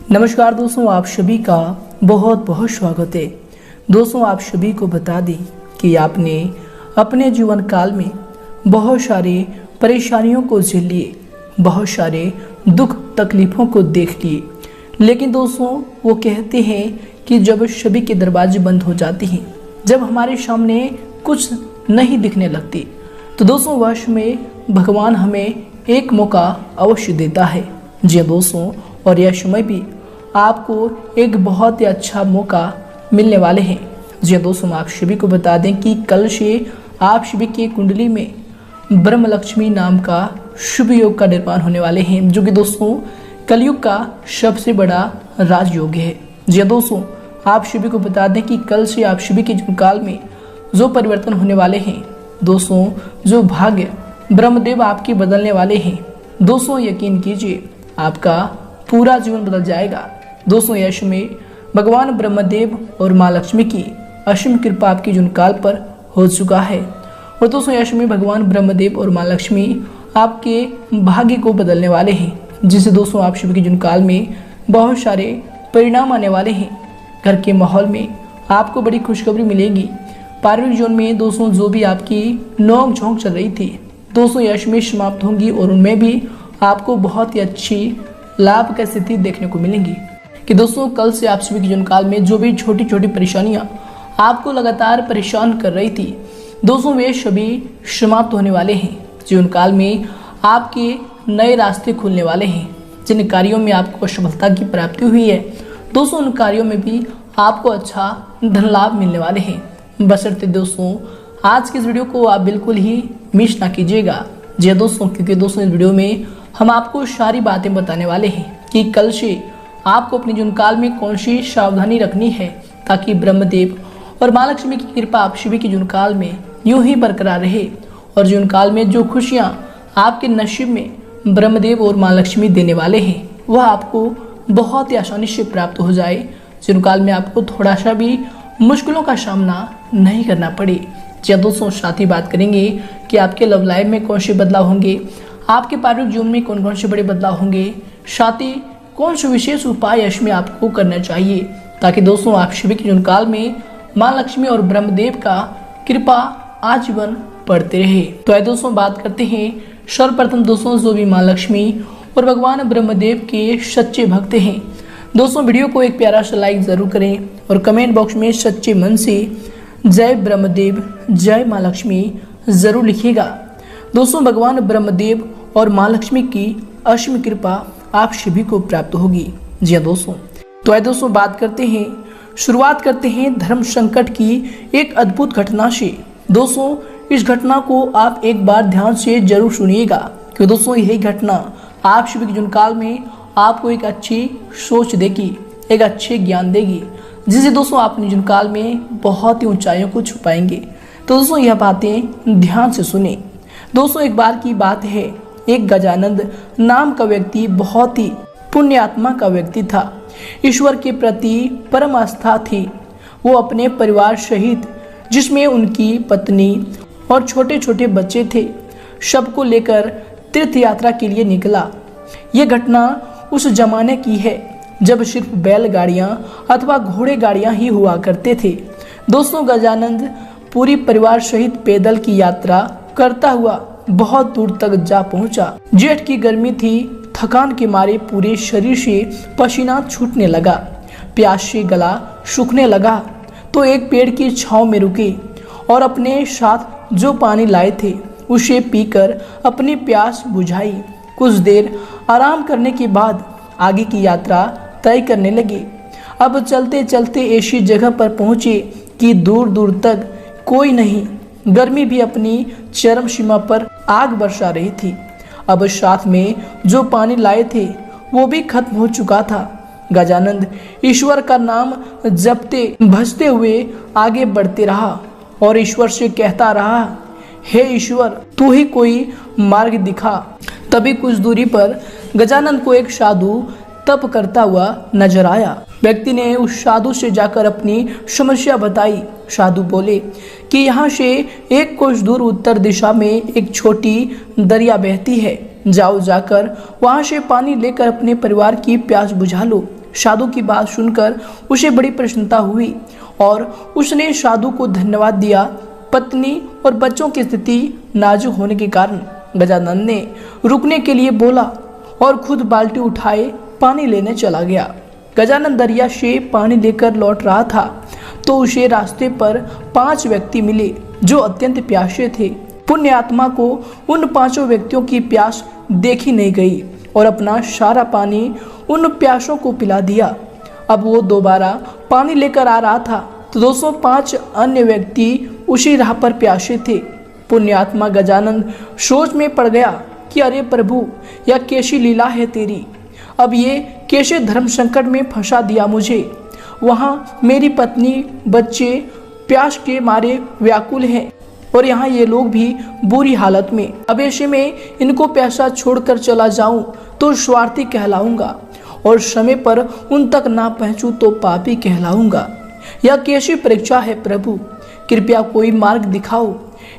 नमस्कार दोस्तों, आप सभी का बहुत बहुत स्वागत है। दोस्तों, आप सभी को बता दें कि आपने अपने जीवन काल में बहुत सारे परेशानियों को झेल लिए, बहुत सारे दुख तकलीफ़ों को देख लिए, लेकिन दोस्तों वो कहते हैं कि जब सभी के दरवाजे बंद हो जाते हैं, जब हमारे सामने कुछ नहीं दिखने लगती, तो दोस्तों वश में भगवान हमें एक मौका अवश्य देता है। जी दोस्तों, और यह समय भी आपको एक बहुत ही अच्छा मौका मिलने वाले हैं। जी दोस्तों, आप सभी को बता दें कि कल से आप सभी की कुंडली में ब्रह्म लक्ष्मी नाम का शुभ योग का निर्माण होने वाले हैं, जो कि दोस्तों कलयुग का सबसे बड़ा राजयोग है। जी दोस्तों, आप सभी को बता दें कि कल से आप सभी के जीवन काल में जो परिवर्तन होने वाले हैं, दोस्तों जो भाग्य ब्रह्मदेव आपके बदलने वाले हैं, दोस्तों यकीन कीजिए आपका पूरा जीवन बदल जाएगा। दोस्तों यश में भगवान ब्रह्मदेव और माँ लक्ष्मी की असीम कृपा आपके जीवन काल पर हो चुका है। और दोस्तों यश में भगवान ब्रह्मदेव और माँ लक्ष्मी आपके भाग्य को बदलने वाले हैं, जिससे दोस्तों आप सभी के जीवन काल में बहुत सारे परिणाम आने वाले हैं। घर के माहौल में आपको बड़ी खुशखबरी मिलेगी। पारिवारिक जीवन में दोस्तों जो भी आपकी नोक झोंक चल रही थी, दोस्तों यश में समाप्त होंगी और उनमें भी आपको बहुत ही अच्छी लाभ की स्थिति देखने को मिलेंगी। कि दोस्तों कल से आप सभी के जीवन काल में जो भी छोटी छोटी परेशानियां आपको लगातार परेशान कर रही थी, दोस्तों वे सभी समाप्त होने वाले हैं। जीवन काल में आपके नए रास्ते खुलने वाले हैं। जिन कार्यों में आपको सफलता की प्राप्ति हुई है, दोस्तों उन कार्यों में भी आपको अच्छा धन लाभ मिलने वाले हैं। बशर्ते दोस्तों आज के इस वीडियो को आप बिल्कुल ही मिस ना कीजिएगा। जी दोस्तों, क्योंकि दोस्तों इस वीडियो में हम आपको सारी बातें बताने वाले हैं कि कल से आपको अपने जीवन काल में कौन सी सावधानी रखनी है, ताकि ब्रह्मदेव और माँ लक्ष्मी की कृपा आप सभी के जीवन काल में यूं ही बरकरार रहे और जीवन काल में जो खुशियां आपके नसीब में ब्रह्मदेव और माँ लक्ष्मी देने वाले हैं, वह आपको बहुत ही आसानी से प्राप्त हो जाए। जीवन काल में आपको थोड़ा सा भी मुश्किलों का सामना नहीं करना पड़े। जी दोस्तों, साथ ही बात करेंगे कि आपके लव लाइफ में कौन से बदलाव होंगे, आपके पारिवारिक जीवन में कौन कौन से बड़े बदलाव होंगे, साथ ही कौन से विशेष उपाय इसमें आपको करना चाहिए, ताकि दोस्तों आप सभी के जीवन काल में माँ लक्ष्मी और ब्रह्मदेव का कृपा आजीवन बढ़ते रहे। तो आइए दोस्तों बात करते हैं सर्वप्रथम दोस्तों जो भी माँ लक्ष्मी और भगवान ब्रह्मदेव के सच्चे भक्त हैं, दोस्तों वीडियो को एक प्यारा सा लाइक जरूर करें और कमेंट बॉक्स में सच्चे मन से जय ब्रह्मदेव जय माँ लक्ष्मी जरूर लिखिएगा। दोस्तों भगवान ब्रह्मदेव और माँ लक्ष्मी की असीम कृपा आप सभी को प्राप्त होगी। जी हाँ दोस्तों, तो आइए दोस्तों बात करते हैं, शुरुआत करते हैं धर्म संकट की एक अद्भुत घटना से। दोस्तों इस घटना को आप एक बार ध्यान से जरूर सुनिएगा, क्योंकि दोस्तों यही घटना आप सभी के जीवन काल में आपको एक अच्छी सोच देगी, एक अच्छे ज्ञान देगी, जिससे दोस्तों आप अपने जीवन काल में बहुत ही ऊंचाइयों को छू पाएंगे। तो दोस्तों यह बातें ध्यान से सुने। दोस्तों एक बार की बात है, एक गजानंद नाम का व्यक्ति बहुत ही पुण्य आत्मा का व्यक्ति था। ईश्वर के प्रति परम आस्था थी। वो अपने परिवार सहित, जिसमें उनकी पत्नी और छोटे छोटे बच्चे थे, सबको लेकर तीर्थ यात्रा के लिए निकला। यह घटना उस जमाने की है जब सिर्फ बैलगाड़ियां अथवा घोड़े गाड़ियां ही हुआ करते थे। दोस्तों गजानंद पूरी परिवार सहित पैदल की यात्रा करता हुआ बहुत दूर तक जा पहुंचा। जेठ की गर्मी थी, थकान के मारे पूरे शरीर से पसीना छूटने लगा, प्यास से गला सूखने लगा। तो एक पेड़ की छांव में रुके और अपने साथ जो पानी लाए थे उसे पीकर अपनी प्यास बुझाई। कुछ देर आराम करने के बाद आगे की यात्रा तय करने लगे। अब चलते चलते ऐसी जगह पर पहुंचे कि दूर दूर तक कोई नहीं। गर्मी भी अपनी चरम सीमा पर आग बरसा रही थी। अब साथ में जो पानी लाए थे वो भी खत्म हो चुका था। गजानंद ईश्वर का नाम जपते भजते हुए आगे बढ़ते रहा और ईश्वर से कहता रहा, हे ईश्वर तू ही कोई मार्ग दिखा। तभी कुछ दूरी पर गजानंद को एक साधु तप करता हुआ नजर आया। व्यक्ति ने उस साधु से जाकर अपनी समस्या बताई। साधु बोले कि यहाँ से एक कोस दूर उत्तर दिशा में एक छोटी दरिया बहती है, जाओ जाकर वहाँ से पानी लेकर अपने परिवार की प्यास बुझा लो। साधु की बात सुनकर उसे बड़ी प्रसन्नता हुई और उसने साधु को धन्यवाद दिया। पत्नी और बच्चों की स्थिति नाजुक होने के कारण गजानन ने रुकने के लिए बोला और खुद बाल्टी उठाए पानी लेने चला गया। गजानन दरिया से पानी लेकर लौट रहा था तो उसे रास्ते पर 5 व्यक्ति मिले जो अत्यंत प्यासे थे। पुण्य आत्मा को उन 5 व्यक्तियों की प्यास देखी नहीं गई और अपना सारा पानी उन प्यासों को पिला दिया। अब वो दोबारा पानी लेकर आ रहा था तो 205 अन्य व्यक्ति उसी राह पर प्यासे थे। पुण्यात्मा गजानन सोच में पड़ गया कि अरे प्रभु, यह कैसी लीला है तेरी। अब ये कैसे धर्म संकट में फंसा दिया मुझे। वहाँ मेरी पत्नी बच्चे प्यास के मारे व्याकुल हैं और यहाँ ये लोग भी बुरी हालत में। अब ऐसे में इनको प्यासा छोड़कर चला जाऊं तो स्वार्थी कहलाऊंगा और समय पर उन तक ना पहुंचूं तो पापी कहलाऊंगा। यह कैसी परीक्षा है प्रभु, कृपया कोई मार्ग दिखाओ।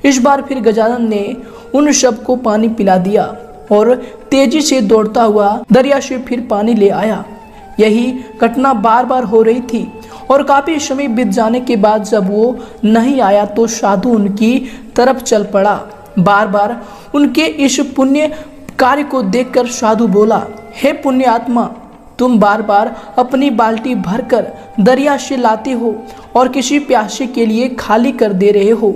इस बार फिर गजानन ने उन सब को पानी पिला दिया और तेजी से दौड़ता हुआ दरिया से फिर पानी ले आया। यही घटना बार बार हो रही थी और काफी समय बीत जाने के बाद जब वो नहीं आया तो साधु उनकी तरफ चल पड़ा। बार बार उनके इस पुण्य कार्य को देखकर साधु बोला, हे पुण्य आत्मा, तुम बार बार अपनी बाल्टी भरकर दरिया से लाते हो और किसी प्यासे के लिए खाली कर दे रहे हो,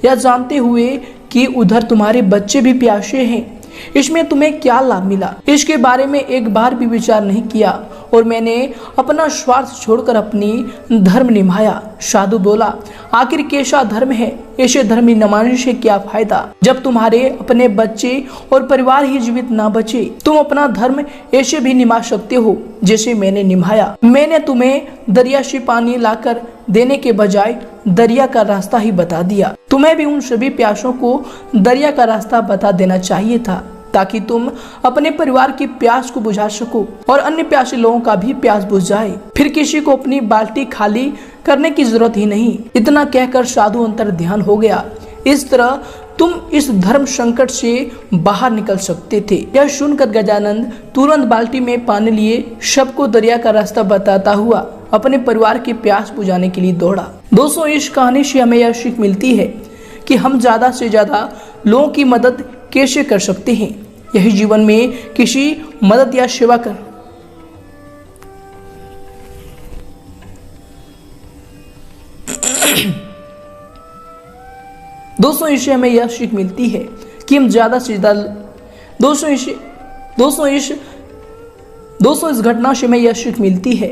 यह जानते हुए कि उधर तुम्हारे बच्चे भी प्यासे हैं। इसमें तुम्हें क्या लाभ मिला? इसके बारे में एक बार भी विचार नहीं किया और मैंने अपना स्वार्थ छोड़कर अपनी धर्म निभाया। साधु बोला, आखिर कैसा धर्म है? ऐसे धर्म निभाने से क्या फायदा जब तुम्हारे अपने बच्चे और परिवार ही जीवित ना बचे। तुम अपना धर्म ऐसे भी निभा सकते हो जैसे मैंने निभाया। मैंने तुम्हें दरिया से पानी लाकर देने के बजाय दरिया का रास्ता ही बता दिया। तुम्हें भी उन सभी प्यासों को दरिया का रास्ता बता देना चाहिए था ताकि तुम अपने परिवार की प्यास को बुझा सको और अन्य प्यासे लोगों का भी प्यास बुझ जाए। फिर किसी को अपनी बाल्टी खाली करने की जरूरत ही नहीं। इतना कहकर साधु अंतर ध्यान हो गया। इस तरह तुम इस धर्म संकट से बाहर निकल सकते थे। यह सुनकर गजानन तुरंत बाल्टी में पानी लिए सबको दरिया का रास्ता बताता हुआ अपने परिवार की प्यास बुझाने के लिए दौड़ा। दोस्तों, इस कहानी से हमें यह सीख मिलती है कि हम ज्यादा से ज्यादा लोगों की मदद कैसे कर सकते हैं। यही जीवन में किसी मदद या सेवा कर दोस्तों, इससे हमें यह सीख मिलती है कि हम ज्यादा से ज्यादा दोस्तों इस घटना से हमें यह सीख मिलती है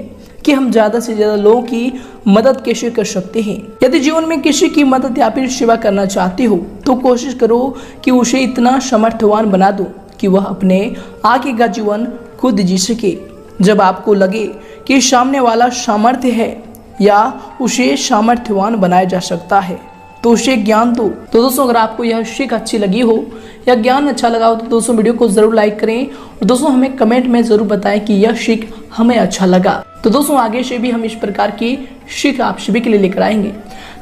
कि हम ज्यादा से ज्यादा लोगों की मदद कैसे कर सकते हैं। यदि जीवन में किसी की मदद या फिर सेवा करना चाहते हो तो कोशिश करो कि उसे इतना समर्थवान बना दो कि वह अपने आगे का जीवन खुद जी सके। जब आपको लगे कि सामने वाला सामर्थ्य है या उसे सामर्थ्यवान बनाया जा सकता है तो उसे ज्ञान दो। तो दोस्तों, अगर आपको यह सीख अच्छी लगी हो या ज्ञान अच्छा लगा हो तो दोस्तों वीडियो को जरूर लाइक करें और दोस्तों हमें कमेंट में जरूर बताएं कि यह सीख हमें अच्छा लगा। तो दोस्तों, आगे से भी हम इस प्रकार की सीख आप सभी के लिए लेकर आएंगे।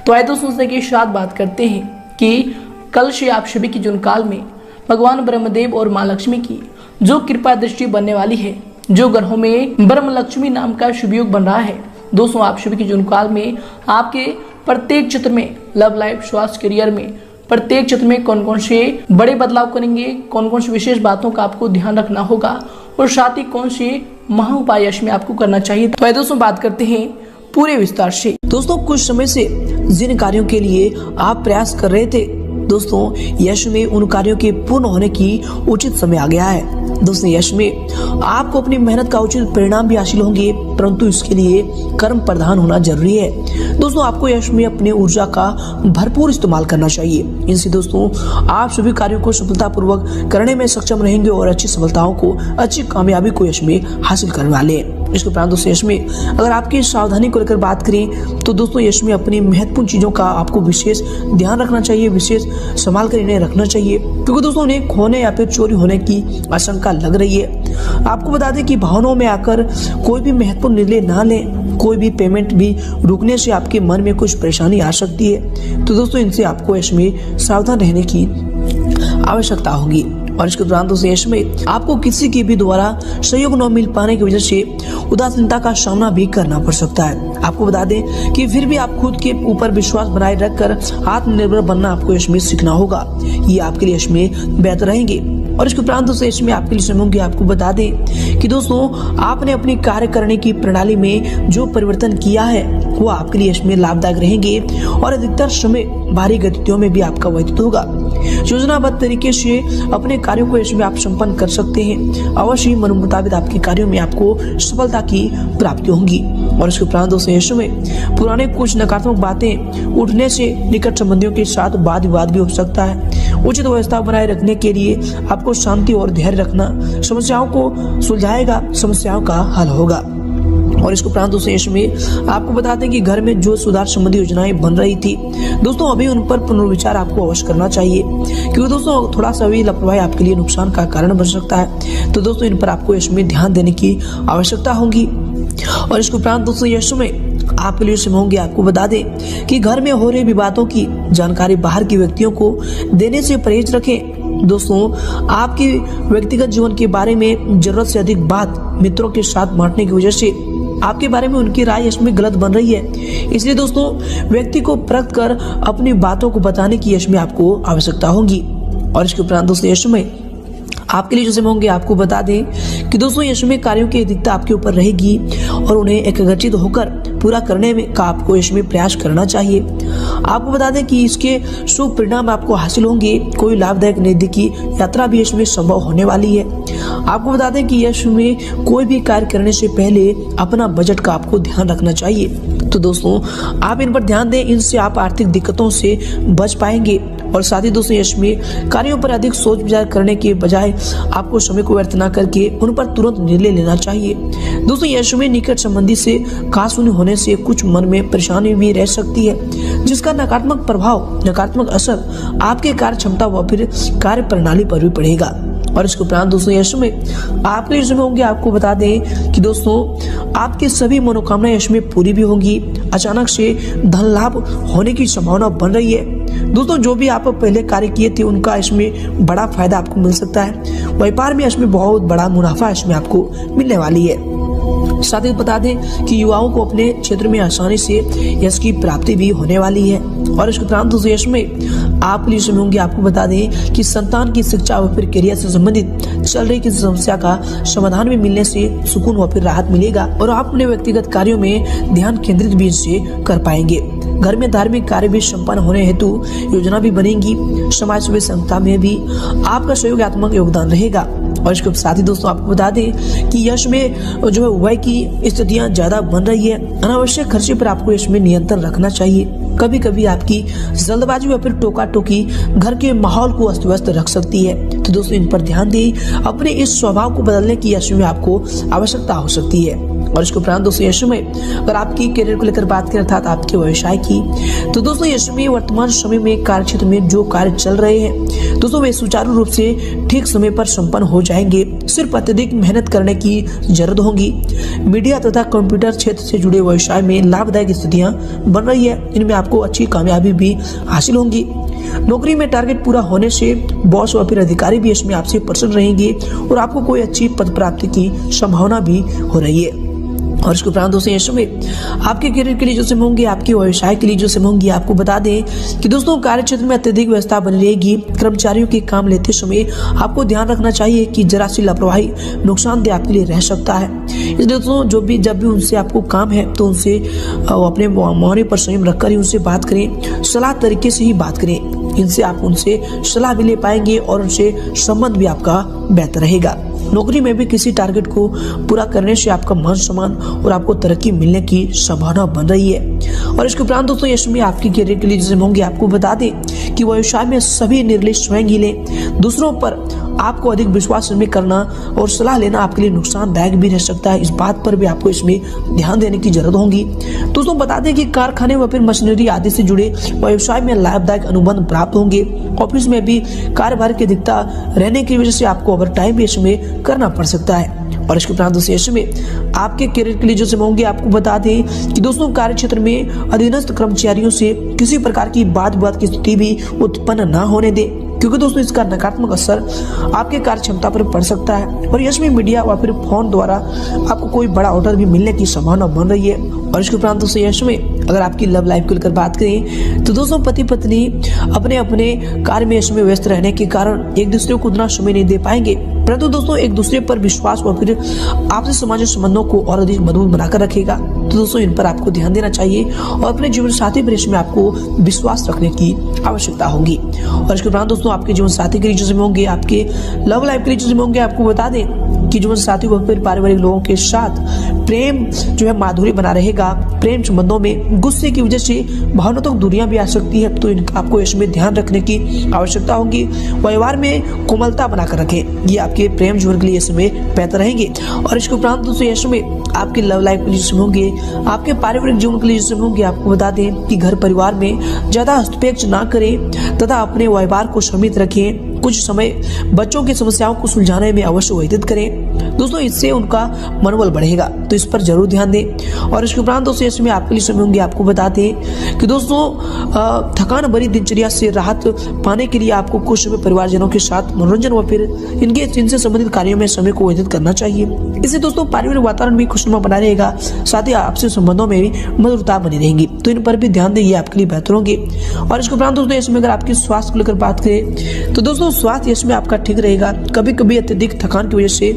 तो आइए दोस्तों से के साथ बात करते हैं कि कल से आप सभी के जीवन काल में भगवान ब्रह्मदेव और माँ लक्ष्मी की जो कृपा दृष्टि बनने वाली है, जो ग्रहों में ब्रह्म लक्ष्मी नाम का शुभ योग बन रहा है। दोस्तों, आप सभी के जीवन काल में आपके प्रत्येक क्षेत्र में, लव लाइफ, स्वास्थ्य, करियर में प्रत्येक क्षेत्र में कौन कौन से बड़े बदलाव करेंगे, कौन कौन सी विशेष बातों का आपको ध्यान रखना होगा और साथ ही कौन से महा उपाय इसमें आपको करना चाहिए। तो दोस्तों बात करते हैं पूरे विस्तार से। दोस्तों, कुछ समय से जिन कार्यों के लिए आप प्रयास कर रहे थे दोस्तों, यश में उन कार्यों के पूर्ण होने की उचित समय आ गया है। दोस्तों, यश में आपको अपनी मेहनत का उचित परिणाम भी हासिल होंगे, परंतु इसके लिए कर्म प्रधान होना जरूरी है। दोस्तों, आपको यश में अपने ऊर्जा का भरपूर इस्तेमाल करना चाहिए। इनसे दोस्तों आप सभी कार्यों को सफलतापूर्वक करने में सक्षम रहेंगे और अच्छी सफलताओं को, अच्छी कामयाबी को यश में हासिल करने वाले हैं। इसके उपरांत दोस्तों यश में अगर आपकी सावधानी को लेकर बात करें तो दोस्तों यश में अपनी महत्वपूर्ण चीजों का आपको विशेष ध्यान रखना चाहिए, विशेष संभाल कर इन्हें रखना चाहिए, क्योंकि दोस्तों उन्हें खोने या फिर चोरी होने की आशंका लग रही है। आपको बता दें कि भावनाओं में आकर कोई भी महत्वपूर्ण निर्णय ना लें। कोई भी पेमेंट भी रुकने से आपके मन में कुछ परेशानी आ सकती है। तो दोस्तों इनसे आपको यश में सावधान रहने की आवश्यकता होगी। और इसके दौरान दोस्तों यश में आपको किसी के भी द्वारा सहयोग न मिल पाने की वजह से उदासीनता का सामना भी करना पड़ सकता है। आपको बता दें कि फिर भी आप खुद के ऊपर विश्वास बनाए रखकर आत्मनिर्भर बनना आपको यश में सीखना होगा। ये आपके लिए यश में बेहतर रहेंगे। और इसके उपरांत दोस्तों इसमें आपके लिए समय होंगे। आपको बता दें कि दोस्तों आपने अपनी कार्य करने की प्रणाली में जो परिवर्तन किया है वो आपके लिए इसमें लाभदायक रहेंगे और अधिकतर समय भारी गतिविधियों में भी आपका व्यतीत होगा। योजनाबद्ध तरीके से अपने कार्यों को इसमें आप संपन्न कर सकते हैं। अवश्य मन मुताबिक आपके कार्यों में आपको सफलता की प्राप्ति होगी। और इसके उपरांत दोस्तों यश में पुराने कुछ नकारात्मक बातें उठने से निकट संबंधियों के साथ वाद विवाद भी हो सकता है। उचित व्यवस्था बनाए रखने के लिए आपको शांति और धैर्य रखना समस्याओं को सुलझाएगा, समस्याओं का हल होगा। और इसके उपरांत दोस्तों यश में आपको बताते हैं कि घर में जो सुधार संबंधी योजनाएं बन रही थी दोस्तों अभी उन पर पुनर्विचार आपको अवश्य करना चाहिए, क्योंकि दोस्तों थोड़ा सा भी लापरवाही आपके लिए नुकसान का कारण बन सकता है। तो दोस्तों इन पर आपको यश में ध्यान देने की आवश्यकता होगी। और इसके उपरांत दोस्तों यश में आपके लिए समय होंगे। आपको बता दें कि घर में हो रहे विवादों की जानकारी बाहर के व्यक्तियों को देने से परहेज रखें। दोस्तों आपके व्यक्तिगत जीवन के बारे में जरूरत से अधिक बात मित्रों के साथ बांटने की वजह से आपके बारे में उनकी राय इसमें गलत बन रही है। इसलिए दोस्तों व्यक्ति को परख कर अपनी बातों को बताने की यश में आपको आवश्यकता होगी। और इसके उपरांत दोस्तों यश में आपके लिए जो समय होंगे। आपको बता दें कि दोस्तों यश में कार्यों की अधिकता आपके ऊपर रहेगी और उन्हें एकाग्रचित होकर पूरा करने में का आपको यश में प्रयास करना चाहिए। आपको बता दें कि इसके शुभ परिणाम आपको हासिल होंगे। कोई लाभदायक नजदीकी यात्रा भी इसमें संभव होने वाली है। आपको बता दें कि यश में कोई भी कार्य करने से पहले अपना बजट का आपको ध्यान रखना चाहिए। तो दोस्तों आप इन पर ध्यान दें, इनसे आप आर्थिक दिक्कतों से बच पाएंगे। और साथ ही दोस्तों यश में कार्यों पर अधिक सोच विचार करने के बजाय आपको समय को व्यर्थ न करके उन पर तुरंत निर्णय लेना चाहिए। दोस्तों यश में निकट संबंधी से खासुनी होने से कुछ मन में परेशानी भी रह सकती है, जिसका नकारात्मक प्रभाव, नकारात्मक असर आपके कार्य क्षमता व फिर कार्य प्रणाली पर भी पड़ेगा। और इसके उपरांत दोस्तों यश में आपके लिए समय होंगे। आपको बता दें कि दोस्तों आपकी सभी मनोकामनाएं यश में पूरी भी होंगी। अचानक से धन लाभ होने की संभावना बन रही है। दोस्तों जो भी आप पहले कार्य किए थे उनका इसमें बड़ा फायदा आपको मिल सकता है। व्यापार में इसमें बहुत बड़ा मुनाफा इसमें आपको मिलने वाली है। साथ ही बता दें कि युवाओं को अपने क्षेत्र में आसानी से यश की प्राप्ति भी होने वाली है। और इसके उपरांत दोस्तों यश में आप लिए समय होंगे। आपको बता दें कि संतान की शिक्षा व फिर करियर से संबंधित चल रही किसी समस्या का समाधान भी मिलने से सुकून व फिर राहत मिलेगा और आप अपने व्यक्तिगत कार्यों में ध्यान केंद्रित भी इससे कर पाएंगे। घर में धार्मिक कार्य भी संपन्न होने हेतु योजना भी बनेगी। समाज सेवा संस्था में भी आपका सहयोगात्मक योगदान रहेगा। और इसके साथ ही दोस्तों आपको बता दें कि यश में जो है व्यय की स्थितियां ज्यादा बन रही है। अनावश्यक खर्चे पर आपको इसमें नियंत्रण रखना चाहिए। कभी कभी आपकी जल्दबाजी या फिर टोका टोकी घर के माहौल को अस्त व्यस्त रख सकती है। तो दोस्तों इन पर ध्यान दें। अपने इस स्वभाव को बदलने की यश में आपको आवश्यकता हो सकती है। और इसके उपरांत दोस्तों यश में अगर आपकी करियर को लेकर बात करें अर्थात आपके व्यवसाय की, तो दोस्तों यश में वर्तमान समय में कार्य क्षेत्र में जो कार्य चल रहे हैं दोस्तों वे सुचारू रूप से ठीक समय पर संपन्न हो जाएंगे। सिर्फ अत्यधिक मेहनत करने की जरूरत होगी। मीडिया तथा कंप्यूटर क्षेत्र से जुड़े व्यवसाय में लाभदायक स्थितियां बन रही है। इनमें आपको अच्छी कामयाबी भी हासिल होंगी। नौकरी में टारगेट पूरा होने से बॉस और फिर अधिकारी भी इसमें आपसे प्रसन्न रहेंगे और आपको कोई अच्छी पद प्राप्ति की संभावना भी हो रही है। और इसके उपरांत दोस्तों यश में आपके करियर के लिए जो समय होंगे, आपके व्यवसाय के लिए जो समय होंगे, आपको बता दें कि दोस्तों कार्य क्षेत्र में अत्यधिक व्यवस्था बनी रहेगी। कर्मचारियों के काम लेते समय आपको ध्यान रखना चाहिए कि जरा सी लापरवाही नुकसानदेह आपके लिए रह सकता है। इसलिए दोस्तों जब भी उनसे आपको काम है तो उनसे अपने मौन पर संयम रखकर ही उनसे बात करें, सलाह तरीके से ही बात करें। इनसे आप उनसे सलाह भी ले पाएंगे और उनसे संबंध भी आपका बेहतर रहेगा। नौकरी में भी किसी टारगेट को पूरा करने से आपका मान सम्मान और आपको तरक्की मिलने की संभावना बन रही है। और इसके उपरांत दोस्तों यश में आपकी करियर के लिए जैसे होंगे, आपको बता दें कि व्यवसाय में सभी निर्णय स्वयं ही लें। दूसरों पर आपको अधिक विश्वास में करना और सलाह लेना आपके लिए नुकसानदायक भी रह सकता है। इस बात पर भी आपको इसमें ध्यान देने की जरूरत होगी। दोस्तों बता दें कि कारखाने व फिर मशीनरी आदि से जुड़े व्यवसाय में लाभदायक अनुबंध प्राप्त होंगे। ऑफिस में भी कार्यभार की अधिकता रहने की वजह से आपको ओवर टाइम भी इसमें करना पड़ सकता है। और इसके उपरांत दोस्तों यश में आपके करियर के लिए जो समय होंगे, आपको बता दें कि दोस्तों कार्य क्षेत्र में अधीनस्थ कर्मचारियों से किसी प्रकार की वाद विवाद की स्थिति भी उत्पन्न न होने दें। क्योंकि दोस्तों इसका नकारात्मक असर आपके कार्य क्षमता पर पड़ सकता है और यश में मीडिया या फिर फोन द्वारा आपको कोई बड़ा ऑर्डर भी मिलने की संभावना बन रही है। और इसके उपरांत दोस्तों यश में अगर आपकी लव लाइफ को लेकर बात करें तो दोस्तों पति पत्नी अपने अपने कार्य में यश में व्यस्त रहने के कारण एक दूसरे को उतना समय नहीं दे पाएंगे, परंतु दोस्तों एक दूसरे पर विश्वास और फिर आपसी सामाजिक संबंधों को और अधिक मजबूत बनाकर रखेगा। तो दोस्तों इन पर आपको ध्यान देना चाहिए और अपने जीवन साथी पर इसमें आपको विश्वास रखने की आवश्यकता होगी। और इसके उपरांत दोस्तों आपके जीवन साथी के रिलेशनशिप में होंगे, आपके लव लाइफ के रिलेशनशिप में होंगे, आपको बता दें कि जीवन साथी व फिर पारिवारिक लोगों के साथ प्रेम जो है माधुर्य बना रहेगा। प्रेम संबंधों में गुस्से की वजह से भावनात्मक दूरियां भी आ सकती है, तो इनका आपको इसमें ध्यान रखने की आवश्यकता होगी। व्यवहार में कोमलता बनाकर रखें, ये आपके प्रेम जीवन के लिए समय बेहतर रहेंगे। और इसके उपरांत दोस्तों यश में आपके लव लाइफ के रिलेशनशिप होंगे, आपके पारिवारिक जीवन के रिलेशनशिप होंगे। आपको बता दें कि घर परिवार में ज्यादा हस्तक्षेप न करें तथा अपने व्यवहार को सीमित रखें। कुछ समय बच्चों की समस्याओं को सुलझाने में अवश्य व्यतीत करें दोस्तों, इससे उनका मनोबल बढ़ेगा, तो इस पर जरूर ध्यान दें। और इसके उपरांत दोस्तों इसमें आपके लिए समय होंगे। आपको बताते हैं कि दोस्तों थकान भरी दिनचर्या से राहत पाने के लिए आपको कुछ समय परिवारजनों के साथ मनोरंजन व फिर इनसे संबंधित कार्यों में समय को व्यतीत करना चाहिए। इससे दोस्तों पारिवारिक वातावरण भी खुशनुमा बना रहेगा, साथ ही आपसी संबंधों में भी मधुरता बनी रहेगी, तो इन पर भी ध्यान दें, ये आपके लिए बेहतर होंगे। और इसके उपरांत दोस्तों इसमें अगर आपके स्वास्थ्य को लेकर बात करें तो दोस्तों स्वास्थ्य इसमें आपका ठीक रहेगा। कभी कभी अत्यधिक थकान की वजह से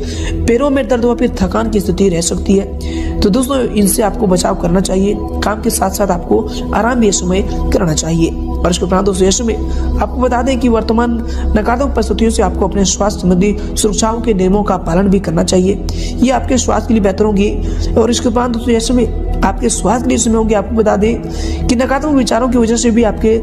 पैरों में दर्द व फिर थकान की स्थिति रह सकती है, तो दोस्तों इनसे आपको बचाव करना चाहिए। काम के साथ साथ आपको आराम भी इस समय करना चाहिए। और इसके उपरांत दोस्तों यश में आपको बता दें कि वर्तमान नकारात्मक परिस्थितियों से आपको अपने स्वास्थ्य संबंधी सुरक्षाओं के नियमों का पालन भी करना चाहिए, ये आपके स्वास्थ्य के लिए बेहतर होंगे। और इसके उपरांत दोस्तों यश में आपके स्वास्थ्य के लिए समय होंगे। आपको बता दें कि नकारात्मक विचारों की वजह से भी आपके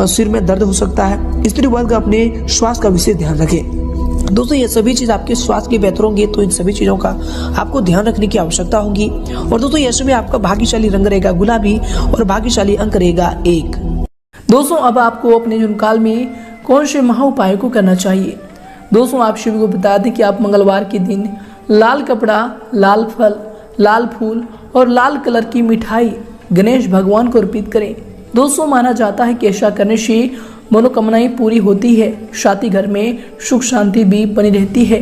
सिर में दर्द हो सकता है, स्त्री वर्ग अपने स्वास्थ्य का विशेष ध्यान रखें। दोस्तों ये सभी चीज आपके स्वास्थ्य के बेहतर होंगे, तो इन सभी चीजों का आपको ध्यान रखने की आवश्यकता होगी। और दोस्तों यश में आपका भाग्यशाली रंग रहेगा गुलाबी और भाग्यशाली अंक रहेगा 1। दोस्तों अब आपको अपने जीवन काल में कौन से महा उपायों को करना चाहिए। दोस्तों आप सभी को बता दें कि आप मंगलवार के दिन लाल कपड़ा, लाल फल, लाल फूल और लाल कलर की मिठाई गणेश भगवान को अर्पित करें। दोस्तों माना जाता है कि ऐसा करने से मनोकामनाएं पूरी होती है, साथ ही घर में सुख शांति भी बनी रहती है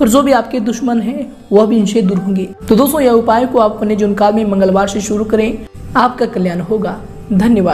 और जो भी आपके दुश्मन हैं वह भी इनसे दूर होंगे। तो दोस्तों यह उपाय को आप अपने जीवन काल में मंगलवार से शुरू करें, आपका कल्याण होगा। धन्यवाद।